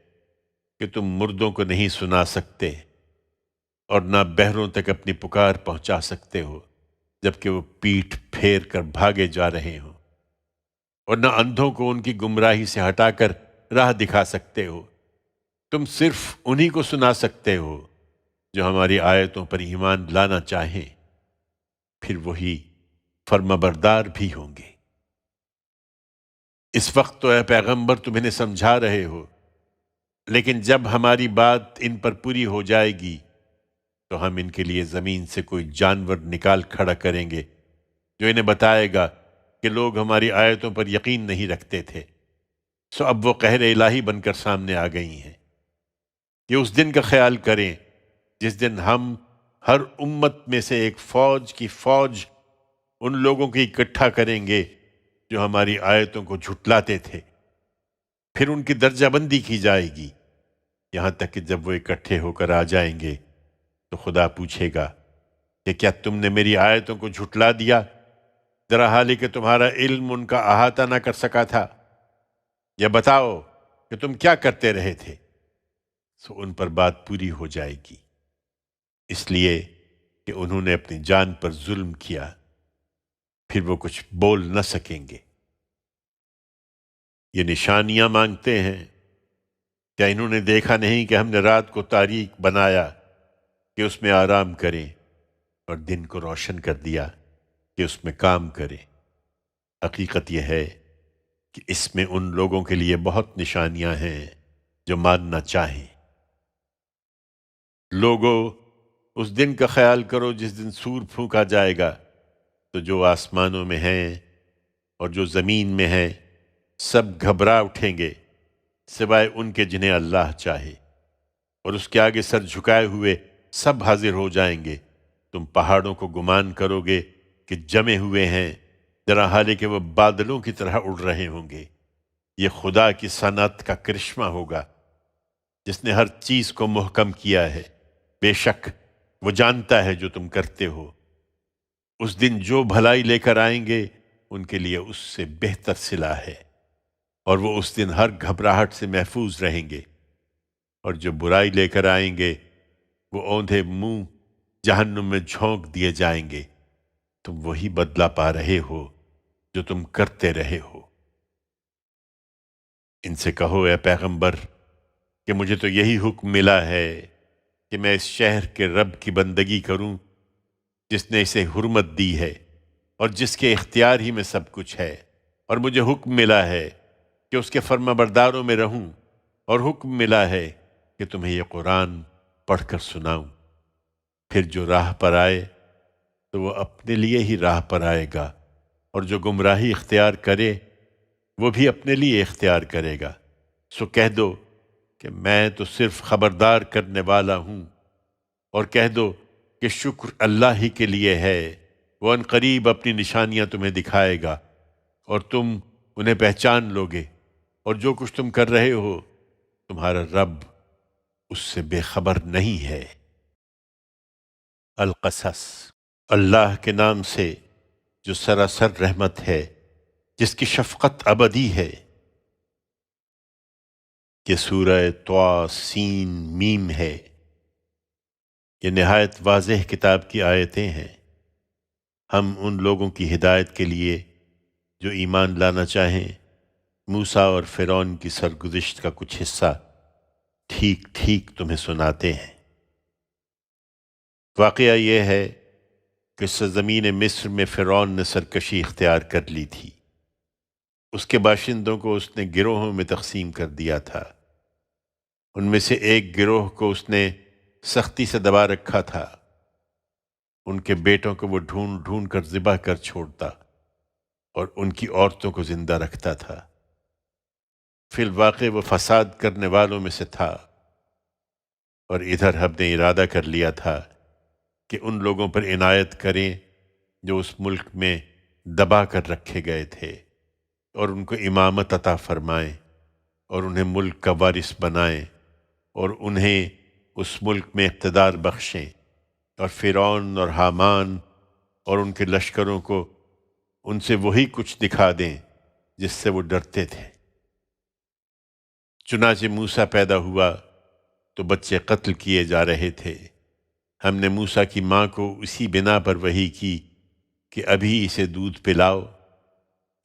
کہ تم مردوں کو نہیں سنا سکتے اور نہ بہروں تک اپنی پکار پہنچا سکتے ہو جبکہ وہ پیٹھ پھیر کر بھاگے جا رہے ہوں، اور نہ اندھوں کو ان کی گمراہی سے ہٹا کر راہ دکھا سکتے ہو۔ تم صرف انہی کو سنا سکتے ہو جو ہماری آیتوں پر ایمان لانا چاہیں، پھر وہی فرمانبردار بھی ہوں گے۔ اس وقت تو اے پیغمبر تم انہیں سمجھا رہے ہو، لیکن جب ہماری بات ان پر پوری ہو جائے گی تو ہم ان کے لیے زمین سے کوئی جانور نکال کھڑا کریں گے جو انہیں بتائے گا کہ لوگ ہماری آیتوں پر یقین نہیں رکھتے تھے۔ سو اب وہ قہر الہی بن کر سامنے آ گئی ہیں۔ یہ اس دن کا خیال کریں جس دن ہم ہر امت میں سے ایک فوج کی فوج ان لوگوں کی اکٹھا کریں گے جو ہماری آیتوں کو جھٹلاتے تھے، پھر ان کی درجہ بندی کی جائے گی، یہاں تک کہ جب وہ اکٹھے ہو کر آ جائیں گے تو خدا پوچھے گا کہ کیا تم نے میری آیتوں کو جھٹلا دیا، ذرا حالی کہ تمہارا علم ان کا احاطہ نہ کر سکا تھا؟ یا بتاؤ کہ تم کیا کرتے رہے تھے؟ سو ان پر بات پوری ہو جائے گی، اس لیے کہ انہوں نے اپنی جان پر ظلم کیا، پھر وہ کچھ بول نہ سکیں گے۔ یہ نشانیاں مانگتے ہیں، کیا انہوں نے دیکھا نہیں کہ ہم نے رات کو تاریک بنایا کہ اس میں آرام کریں، اور دن کو روشن کر دیا کہ اس میں کام کریں؟ حقیقت یہ ہے کہ اس میں ان لوگوں کے لیے بہت نشانیاں ہیں جو ماننا چاہیں۔ لوگو، اس دن کا خیال کرو جس دن سور پھونکا جائے گا تو جو آسمانوں میں ہیں اور جو زمین میں ہیں سب گھبرا اٹھیں گے سوائے ان کے جنہیں اللہ چاہے، اور اس کے آگے سر جھکائے ہوئے سب حاضر ہو جائیں گے۔ تم پہاڑوں کو گمان کرو گے کہ جمے ہوئے ہیں، ذرا حالے کہ وہ بادلوں کی طرح اڑ رہے ہوں گے۔ یہ خدا کی صنعت کا کرشمہ ہوگا جس نے ہر چیز کو محکم کیا ہے، بے شک وہ جانتا ہے جو تم کرتے ہو۔ اس دن جو بھلائی لے کر آئیں گے ان کے لیے اس سے بہتر صلہ ہے، اور وہ اس دن ہر گھبراہٹ سے محفوظ رہیں گے، اور جو برائی لے کر آئیں گے وہ اوندھے منہ جہنم میں جھونک دیے جائیں گے۔ تم وہی بدلہ پا رہے ہو جو تم کرتے رہے ہو۔ ان سے کہو اے پیغمبر کہ مجھے تو یہی حکم ملا ہے کہ میں اس شہر کے رب کی بندگی کروں جس نے اسے حرمت دی ہے اور جس کے اختیار ہی میں سب کچھ ہے، اور مجھے حکم ملا ہے کہ اس کے فرما برداروں میں رہوں، اور حکم ملا ہے کہ تمہیں یہ قرآن پڑھ کر سناؤں۔ پھر جو راہ پر آئے تو وہ اپنے لیے ہی راہ پر آئے گا، اور جو گمراہی اختیار کرے وہ بھی اپنے لیے اختیار کرے گا۔ سو کہہ دو کہ میں تو صرف خبردار کرنے والا ہوں، اور کہہ دو کہ شکر اللہ ہی کے لیے ہے، وہ ان قریب اپنی نشانیاں تمہیں دکھائے گا اور تم انہیں پہچان لوگے، اور جو کچھ تم کر رہے ہو تمہارا رب اس سے بے خبر نہیں ہے۔ القصص۔ اللہ کے نام سے جو سراسر رحمت ہے، جس کی شفقت ابدی ہے۔ یہ سورہ طٰ سین میم ہے۔ یہ نہایت واضح کتاب کی آیتیں ہیں۔ ہم ان لوگوں کی ہدایت کے لیے جو ایمان لانا چاہیں موسیٰ اور فرعون کی سرگزشت کا کچھ حصہ ٹھیک ٹھیک تمہیں سناتے ہیں۔ واقعہ یہ ہے کہ سرزمین مصر میں فرعون نے سرکشی اختیار کر لی تھی۔ اس کے باشندوں کو اس نے گروہوں میں تقسیم کر دیا تھا۔ ان میں سے ایک گروہ کو اس نے سختی سے دبا رکھا تھا۔ ان کے بیٹوں کو وہ ڈھونڈ ڈھونڈ کر ذبح کر چھوڑتا اور ان کی عورتوں کو زندہ رکھتا تھا۔ فی الواقع وہ فساد کرنے والوں میں سے تھا، اور ادھر ہم نے ارادہ کر لیا تھا کہ ان لوگوں پر عنایت کریں جو اس ملک میں دبا کر رکھے گئے تھے، اور ان کو امامت عطا فرمائیں اور انہیں ملک کا وارث بنائیں، اور انہیں اس ملک میں اقتدار بخشیں، اور فرعون اور حامان اور ان کے لشکروں کو ان سے وہی کچھ دکھا دیں جس سے وہ ڈرتے تھے۔ چنانچہ موسیٰ پیدا ہوا تو بچے قتل کیے جا رہے تھے۔ ہم نے موسیٰ کی ماں کو اسی بنا پر وحی کی کہ ابھی اسے دودھ پلاؤ،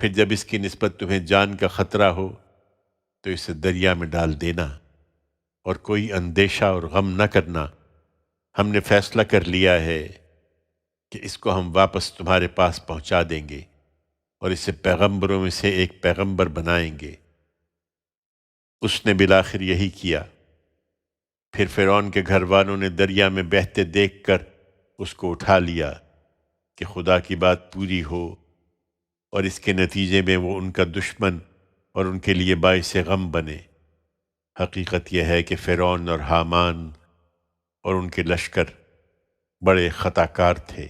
پھر جب اس کی نسبت تمہیں جان کا خطرہ ہو تو اسے دریا میں ڈال دینا، اور کوئی اندیشہ اور غم نہ کرنا۔ ہم نے فیصلہ کر لیا ہے کہ اس کو ہم واپس تمہارے پاس پہنچا دیں گے اور اسے پیغمبروں میں سے ایک پیغمبر بنائیں گے۔ اس نے بالآخر یہی کیا۔ پھر فرعون کے گھر والوں نے دریا میں بہتے دیکھ کر اس کو اٹھا لیا کہ خدا کی بات پوری ہو، اور اس کے نتیجے میں وہ ان کا دشمن اور ان کے لیے باعث غم بنے۔ حقیقت یہ ہے کہ فرعون اور حامان اور ان کے لشکر بڑے خطا کار تھے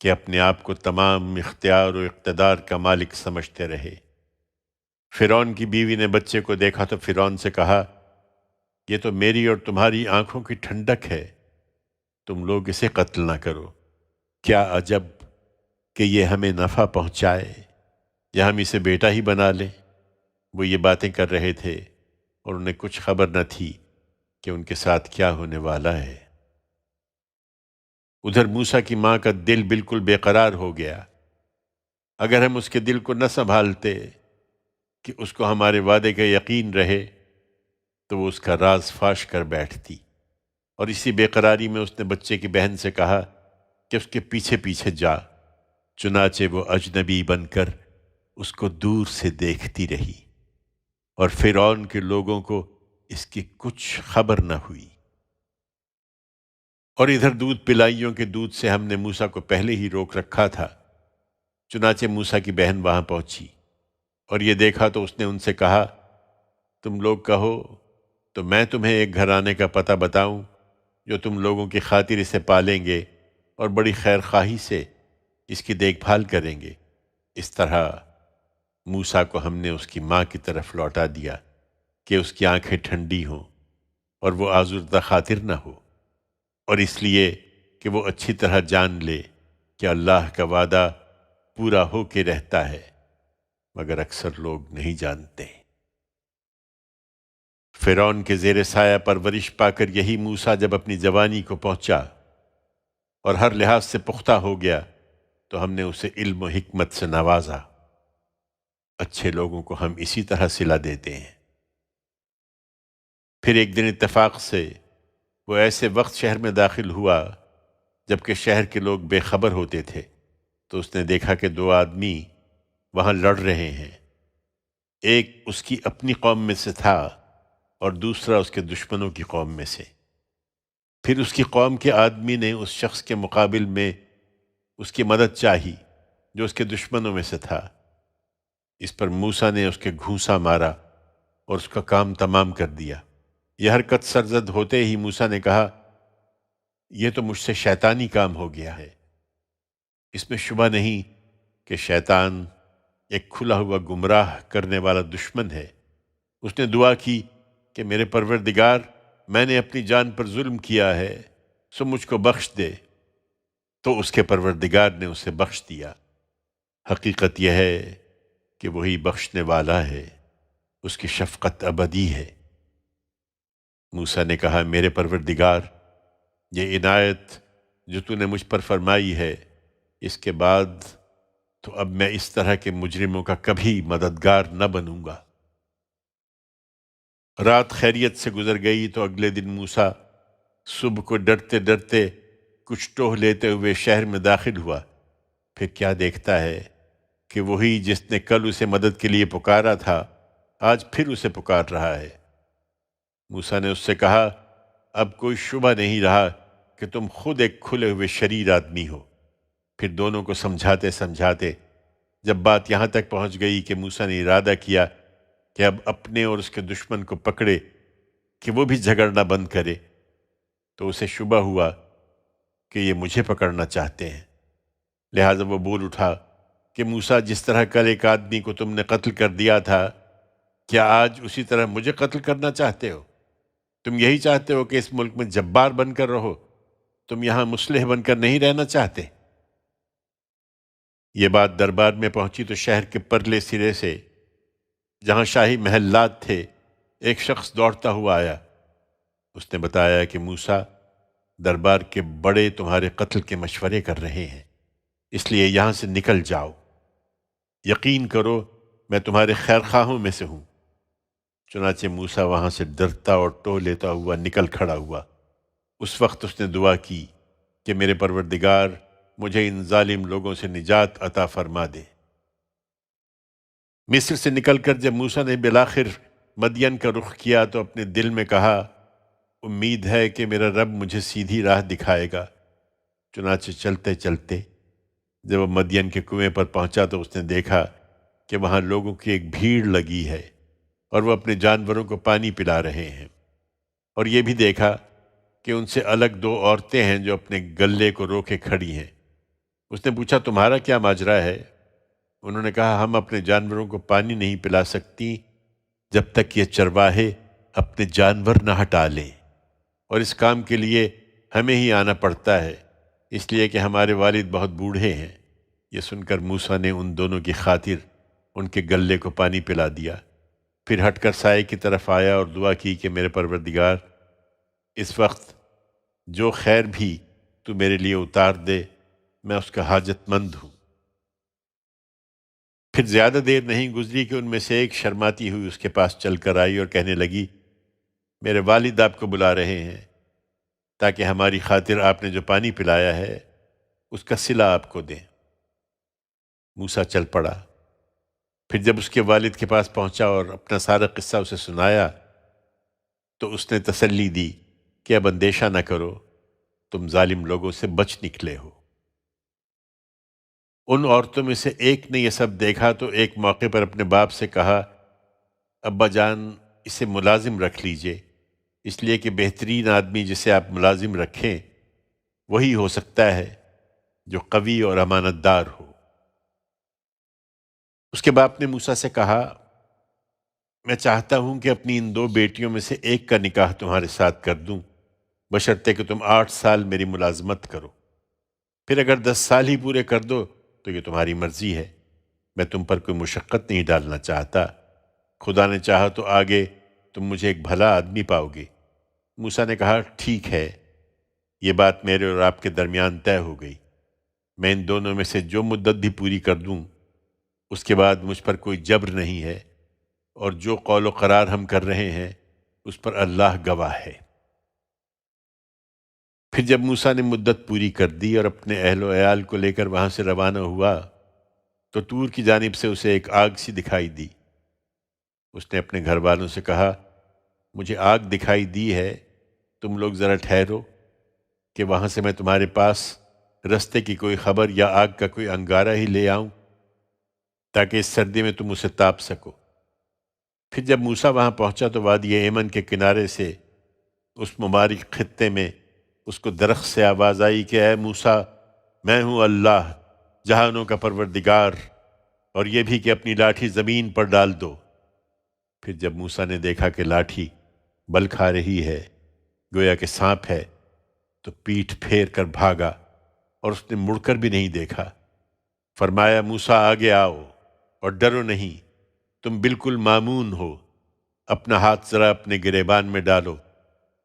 کہ اپنے آپ کو تمام اختیار و اقتدار کا مالک سمجھتے رہے۔ فرعون کی بیوی نے بچے کو دیکھا تو فرعون سے کہا، یہ تو میری اور تمہاری آنکھوں کی ٹھنڈک ہے، تم لوگ اسے قتل نہ کرو۔ کیا عجب کہ یہ ہمیں نفع پہنچائے یا ہم اسے بیٹا ہی بنا لیں۔ وہ یہ باتیں کر رہے تھے اور انہیں کچھ خبر نہ تھی کہ ان کے ساتھ کیا ہونے والا ہے۔ ادھر موسیٰ کی ماں کا دل بالکل بے قرار ہو گیا۔ اگر ہم اس کے دل کو نہ سنبھالتے کہ اس کو ہمارے وعدے کا یقین رہے تو وہ اس کا راز فاش کر بیٹھتی، اور اسی بے قراری میں اس نے بچے کی بہن سے کہا کہ اس کے پیچھے پیچھے جا۔ چنانچہ وہ اجنبی بن کر اس کو دور سے دیکھتی رہی، اور فرعون کے لوگوں کو اس کی کچھ خبر نہ ہوئی۔ اور ادھر دودھ پلائیوں کے دودھ سے ہم نے موسیٰ کو پہلے ہی روک رکھا تھا۔ چنانچہ موسیٰ کی بہن وہاں پہنچی اور یہ دیکھا تو اس نے ان سے کہا، تم لوگ کہو تو میں تمہیں ایک گھرانے کا پتہ بتاؤں جو تم لوگوں کی خاطر اسے پالیں گے اور بڑی خیر خواہی سے اس کی دیکھ بھال کریں گے۔ اس طرح موسیٰ کو ہم نے اس کی ماں کی طرف لوٹا دیا کہ اس کی آنکھیں ٹھنڈی ہوں اور وہ آزردہ خاطر نہ ہو، اور اس لیے کہ وہ اچھی طرح جان لے کہ اللہ کا وعدہ پورا ہو کے رہتا ہے، مگر اکثر لوگ نہیں جانتے۔ فرعون کے زیر سایہ پرورش پا کر یہی موسیٰ جب اپنی جوانی کو پہنچا اور ہر لحاظ سے پختہ ہو گیا تو ہم نے اسے علم و حکمت سے نوازا۔ اچھے لوگوں کو ہم اسی طرح صلہ دیتے ہیں۔ پھر ایک دن اتفاق سے وہ ایسے وقت شہر میں داخل ہوا جبکہ شہر کے لوگ بے خبر ہوتے تھے، تو اس نے دیکھا کہ دو آدمی وہاں لڑ رہے ہیں، ایک اس کی اپنی قوم میں سے تھا اور دوسرا اس کے دشمنوں کی قوم میں سے۔ پھر اس کی قوم کے آدمی نے اس شخص کے مقابل میں اس کی مدد چاہی جو اس کے دشمنوں میں سے تھا۔ اس پر موسیٰ نے اس کے گھونسا مارا اور اس کا کام تمام کر دیا۔ یہ حرکت سرزد ہوتے ہی موسیٰ نے کہا، یہ تو مجھ سے شیطانی کام ہو گیا ہے۔ اس میں شبہ نہیں کہ شیطان ایک کھلا ہوا گمراہ کرنے والا دشمن ہے۔ اس نے دعا کی کہ میرے پروردگار، میں نے اپنی جان پر ظلم کیا ہے، سو مجھ کو بخش دے۔ تو اس کے پروردگار نے اسے بخش دیا۔ حقیقت یہ ہے کہ وہی بخشنے والا ہے، اس کی شفقت ابدی ہے۔ موسیٰ نے کہا، میرے پروردگار، یہ عنایت جو تو نے مجھ پر فرمائی ہے، اس کے بعد تو اب میں اس طرح کے مجرموں کا کبھی مددگار نہ بنوں گا۔ رات خیریت سے گزر گئی تو اگلے دن موسیٰ صبح کو ڈرتے ڈرتے کچھ ٹوہ لیتے ہوئے شہر میں داخل ہوا۔ پھر کیا دیکھتا ہے کہ وہی جس نے کل اسے مدد کے لیے پکارا تھا آج پھر اسے پکار رہا ہے۔ موسیٰ نے اس سے کہا، اب کوئی شبہ نہیں رہا کہ تم خود ایک کھلے ہوئے شریر آدمی ہو۔ پھر دونوں کو سمجھاتے سمجھاتے جب بات یہاں تک پہنچ گئی کہ موسیٰ نے ارادہ کیا کہ اب اپنے اور اس کے دشمن کو پکڑے کہ وہ بھی جھگڑنا بند کرے، تو اسے شبہ ہوا کہ یہ مجھے پکڑنا چاہتے ہیں۔ لہٰذا وہ بول اٹھا کہ موسیٰ، جس طرح کل ایک آدمی کو تم نے قتل کر دیا تھا، کیا آج اسی طرح مجھے قتل کرنا چاہتے ہو؟ تم یہی چاہتے ہو کہ اس ملک میں جبار بن کر رہو؟ تم یہاں مصلح بن کر نہیں رہنا چاہتے؟ یہ بات دربار میں پہنچی تو شہر کے پرلے سرے سے، جہاں شاہی محلات تھے، ایک شخص دوڑتا ہوا آیا۔ اس نے بتایا کہ موسیٰ، دربار کے بڑے تمہارے قتل کے مشورے کر رہے ہیں، اس لیے یہاں سے نکل جاؤ۔ یقین کرو میں تمہارے خیر خواہوں میں سے ہوں۔ چنانچہ موسیٰ وہاں سے ڈرتا اور ٹوہ لیتا ہوا نکل کھڑا ہوا۔ اس وقت اس نے دعا کی کہ میرے پروردگار، مجھے ان ظالم لوگوں سے نجات عطا فرما دے۔ مصر سے نکل کر جب موسیٰ نے بالآخر مدین کا رخ کیا تو اپنے دل میں کہا، امید ہے کہ میرا رب مجھے سیدھی راہ دکھائے گا۔ چنانچہ چلتے چلتے جب وہ مدین کے کنویں پر پہنچا تو اس نے دیکھا کہ وہاں لوگوں کی ایک بھیڑ لگی ہے اور وہ اپنے جانوروں کو پانی پلا رہے ہیں، اور یہ بھی دیکھا کہ ان سے الگ دو عورتیں ہیں جو اپنے گلے کو روکے کھڑی ہیں۔ اس نے پوچھا، تمہارا کیا ماجرا ہے؟ انہوں نے کہا، ہم اپنے جانوروں کو پانی نہیں پلا سکتی جب تک یہ چرواہے اپنے جانور نہ ہٹا لیں، اور اس کام کے لیے ہمیں ہی آنا پڑتا ہے، اس لیے کہ ہمارے والد بہت بوڑھے ہیں۔ یہ سن کر موسیٰ نے ان دونوں کی خاطر ان کے گلے کو پانی پلا دیا، پھر ہٹ کر سائے کی طرف آیا اور دعا کی کہ میرے پروردگار، اس وقت جو خیر بھی تو میرے لیے اتار دے، میں اس کا حاجت مند ہوں۔ پھر زیادہ دیر نہیں گزری کہ ان میں سے ایک شرماتی ہوئی اس کے پاس چل کر آئی اور کہنے لگی، میرے والد آپ کو بلا رہے ہیں تاکہ ہماری خاطر آپ نے جو پانی پلایا ہے اس کا صلہ آپ کو دیں۔ موسیٰ چل پڑا۔ پھر جب اس کے والد کے پاس پہنچا اور اپنا سارا قصہ اسے سنایا تو اس نے تسلی دی کہ اب اندیشہ نہ کرو، تم ظالم لوگوں سے بچ نکلے ہو۔ ان عورتوں میں سے ایک نے یہ سب دیکھا تو ایک موقع پر اپنے باپ سے کہا، ابا جان، اسے ملازم رکھ لیجئے، اس لیے کہ بہترین آدمی جسے آپ ملازم رکھیں وہی ہو سکتا ہے جو قوی اور امانت دار ہو۔ اس کے باپ نے موسیٰ سے کہا، میں چاہتا ہوں کہ اپنی ان دو بیٹیوں میں سے ایک کا نکاح تمہارے ساتھ کر دوں، بشرطے کہ تم 8 سال میری ملازمت کرو، پھر اگر 10 سال ہی پورے کر دو تو یہ تمہاری مرضی ہے، میں تم پر کوئی مشقت نہیں ڈالنا چاہتا، خدا نے چاہا تو آگے تم مجھے ایک بھلا آدمی پاؤ گے۔ موسیٰ نے کہا ٹھیک ہے، یہ بات میرے اور آپ کے درمیان طے ہو گئی، میں ان دونوں میں سے جو مدت بھی پوری کر دوں اس کے بعد مجھ پر کوئی جبر نہیں ہے، اور جو قول و قرار ہم کر رہے ہیں اس پر اللہ گواہ ہے۔ پھر جب موسیٰ نے مدت پوری کر دی اور اپنے اہل و عیال کو لے کر وہاں سے روانہ ہوا تو طور کی جانب سے اسے ایک آگ سی دکھائی دی۔ اس نے اپنے گھر والوں سے کہا مجھے آگ دکھائی دی ہے، تم لوگ ذرا ٹھہرو کہ وہاں سے میں تمہارے پاس رستے کی کوئی خبر یا آگ کا کوئی انگارہ ہی لے آؤں تاکہ اس سردی میں تم اسے تاپ سکو۔ پھر جب موسیٰ وہاں پہنچا تو وادی ایمن کے کنارے سے اس مبارک خطے میں اس کو درخت سے آواز آئی کہ اے موسیٰ، میں ہوں اللہ جہانوں کا پروردگار، اور یہ بھی کہ اپنی لاٹھی زمین پر ڈال دو۔ پھر جب موسیٰ نے دیکھا کہ لاٹھی بل کھا رہی ہے گویا کہ سانپ ہے تو پیٹھ پھیر کر بھاگا اور اس نے مڑ کر بھی نہیں دیکھا۔ فرمایا موسیٰ آگے آؤ اور ڈرو نہیں، تم بالکل مامون ہو، اپنا ہاتھ ذرا اپنے گریبان میں ڈالو،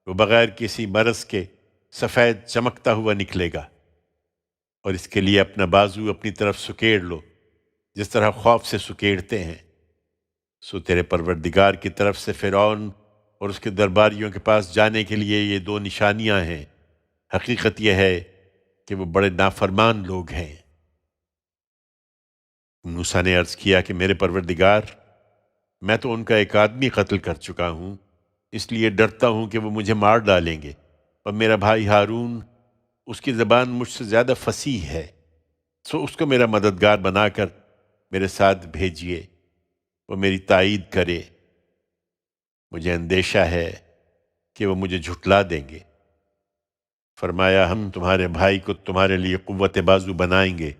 وہ بغیر کسی مرض کے سفید چمکتا ہوا نکلے گا، اور اس کے لیے اپنا بازو اپنی طرف سکیڑ لو جس طرح خوف سے سکیڑتے ہیں۔ سو تیرے پروردگار کی طرف سے فرعون اور اس کے درباریوں کے پاس جانے کے لیے یہ دو نشانیاں ہیں، حقیقت یہ ہے کہ وہ بڑے نافرمان لوگ ہیں۔ موسیٰ نے عرض کیا کہ میرے پروردگار، میں تو ان کا ایک آدمی قتل کر چکا ہوں، اس لیے ڈرتا ہوں کہ وہ مجھے مار ڈالیں گے، اور میرا بھائی ہارون، اس کی زبان مجھ سے زیادہ فصیح ہے، سو اس کو میرا مددگار بنا کر میرے ساتھ بھیجیے، وہ میری تائید کرے، مجھے اندیشہ ہے کہ وہ مجھے جھٹلا دیں گے۔ فرمایا ہم تمہارے بھائی کو تمہارے لیے قوت بازو بنائیں گے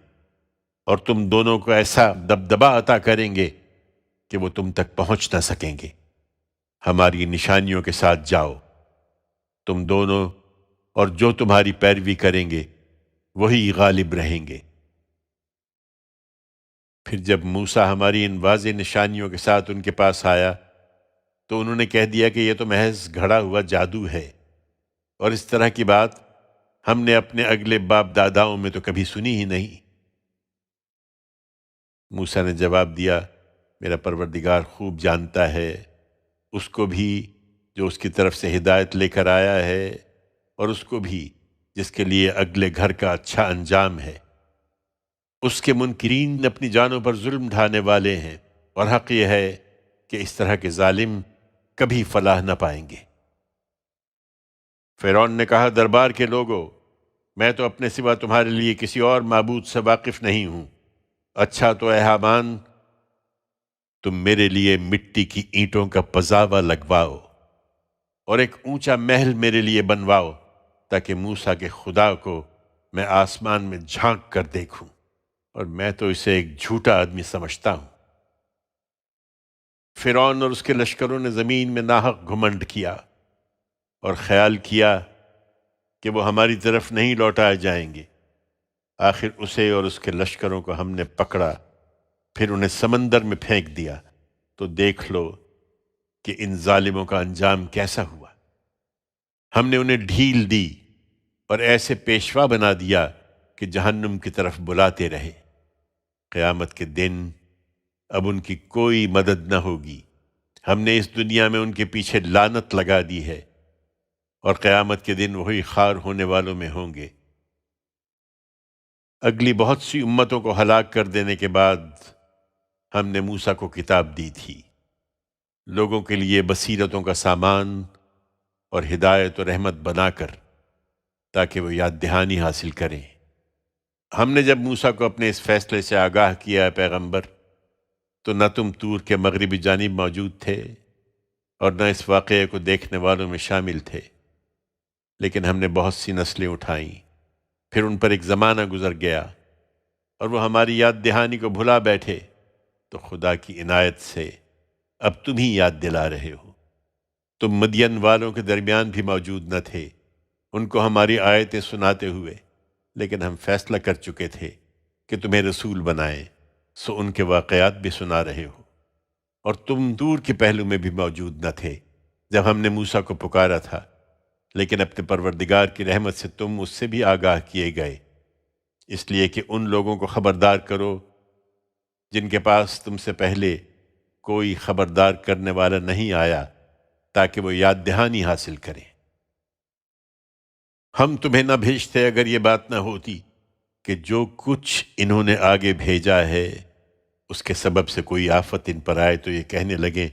اور تم دونوں کو ایسا دبدبا عطا کریں گے کہ وہ تم تک پہنچ نہ سکیں گے۔ ہماری نشانیوں کے ساتھ جاؤ، تم دونوں اور جو تمہاری پیروی کریں گے وہی غالب رہیں گے۔ پھر جب موسیٰ ہماری ان واضح نشانیوں کے ساتھ ان کے پاس آیا تو انہوں نے کہہ دیا کہ یہ تو محض گھڑا ہوا جادو ہے، اور اس طرح کی بات ہم نے اپنے اگلے باپ داداؤں میں تو کبھی سنی ہی نہیں۔ موسیٰ نے جواب دیا میرا پروردگار خوب جانتا ہے اس کو بھی جو اس کی طرف سے ہدایت لے کر آیا ہے، اور اس کو بھی جس کے لیے اگلے گھر کا اچھا انجام ہے۔ اس کے منکرین اپنی جانوں پر ظلم ڈھانے والے ہیں، اور حق یہ ہے کہ اس طرح کے ظالم کبھی فلاح نہ پائیں گے۔ فرعون نے کہا دربار کے لوگوں، میں تو اپنے سوا تمہارے لیے کسی اور معبود سے واقف نہیں ہوں، اچھا تو اے حامان تم میرے لیے مٹی کی اینٹوں کا پزاوا لگواؤ اور ایک اونچا محل میرے لیے بنواؤ تاکہ موسیٰ کے خدا کو میں آسمان میں جھانک کر دیکھوں، اور میں تو اسے ایک جھوٹا آدمی سمجھتا ہوں۔ فرعون اور اس کے لشکروں نے زمین میں ناحق گھمنڈ کیا اور خیال کیا کہ وہ ہماری طرف نہیں لوٹائے جائیں گے۔ آخر اسے اور اس کے لشکروں کو ہم نے پکڑا، پھر انہیں سمندر میں پھینک دیا، تو دیکھ لو کہ ان ظالموں کا انجام کیسا ہوا۔ ہم نے انہیں ڈھیل دی اور ایسے پیشوا بنا دیا کہ جہنم کی طرف بلاتے رہے۔ قیامت کے دن اب ان کی کوئی مدد نہ ہوگی، ہم نے اس دنیا میں ان کے پیچھے لعنت لگا دی ہے، اور قیامت کے دن وہی خار ہونے والوں میں ہوں گے۔ اگلی بہت سی امتوں کو ہلاک کر دینے کے بعد ہم نے موسیٰ کو کتاب دی تھی، لوگوں کے لیے بصیرتوں کا سامان اور ہدایت و رحمت بنا کر، تاکہ وہ یاد دہانی حاصل کریں۔ ہم نے جب موسیٰ کو اپنے اس فیصلے سے آگاہ کیا اے پیغمبر، تو نہ تم طور کے مغربی جانب موجود تھے اور نہ اس واقعے کو دیکھنے والوں میں شامل تھے، لیکن ہم نے بہت سی نسلیں اٹھائیں، پھر ان پر ایک زمانہ گزر گیا اور وہ ہماری یاد دہانی کو بھلا بیٹھے، تو خدا کی عنایت سے اب تم ہی یاد دلا رہے ہو۔ تم مدین والوں کے درمیان بھی موجود نہ تھے، ان کو ہماری آیتیں سناتے ہوئے، لیکن ہم فیصلہ کر چکے تھے کہ تمہیں رسول بنائیں، سو ان کے واقعات بھی سنا رہے ہو، اور تم دور کے پہلو میں بھی موجود نہ تھے جب ہم نے موسیٰ کو پکارا تھا، لیکن اپنے پروردگار کی رحمت سے تم اس سے بھی آگاہ کیے گئے، اس لیے کہ ان لوگوں کو خبردار کرو جن کے پاس تم سے پہلے کوئی خبردار کرنے والا نہیں آیا، تاکہ وہ یاد دہانی حاصل کریں۔ ہم تمہیں نہ بھیجتے اگر یہ بات نہ ہوتی کہ جو کچھ انہوں نے آگے بھیجا ہے اس کے سبب سے کوئی آفت ان پر آئے تو یہ کہنے لگیں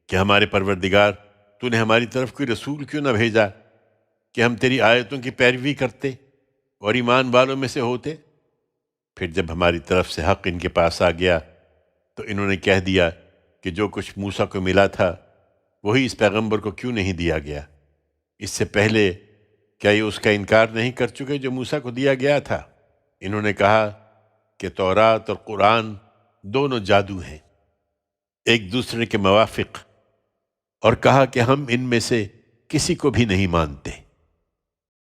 کہ ہمارے پروردگار، تو نے ہماری طرف کوئی رسول کیوں نہ بھیجا کہ ہم تیری آیتوں کی پیروی کرتے اور ایمان والوں میں سے ہوتے۔ پھر جب ہماری طرف سے حق ان کے پاس آ گیا تو انہوں نے کہہ دیا کہ جو کچھ موسیٰ کو ملا تھا وہی اس پیغمبر کو کیوں نہیں دیا گیا؟ اس سے پہلے کیا یہ اس کا انکار نہیں کر چکے جو موسیٰ کو دیا گیا تھا؟ انہوں نے کہا کہ تورات اور قرآن دونوں جادو ہیں، ایک دوسرے کے موافق، اور کہا کہ ہم ان میں سے کسی کو بھی نہیں مانتے۔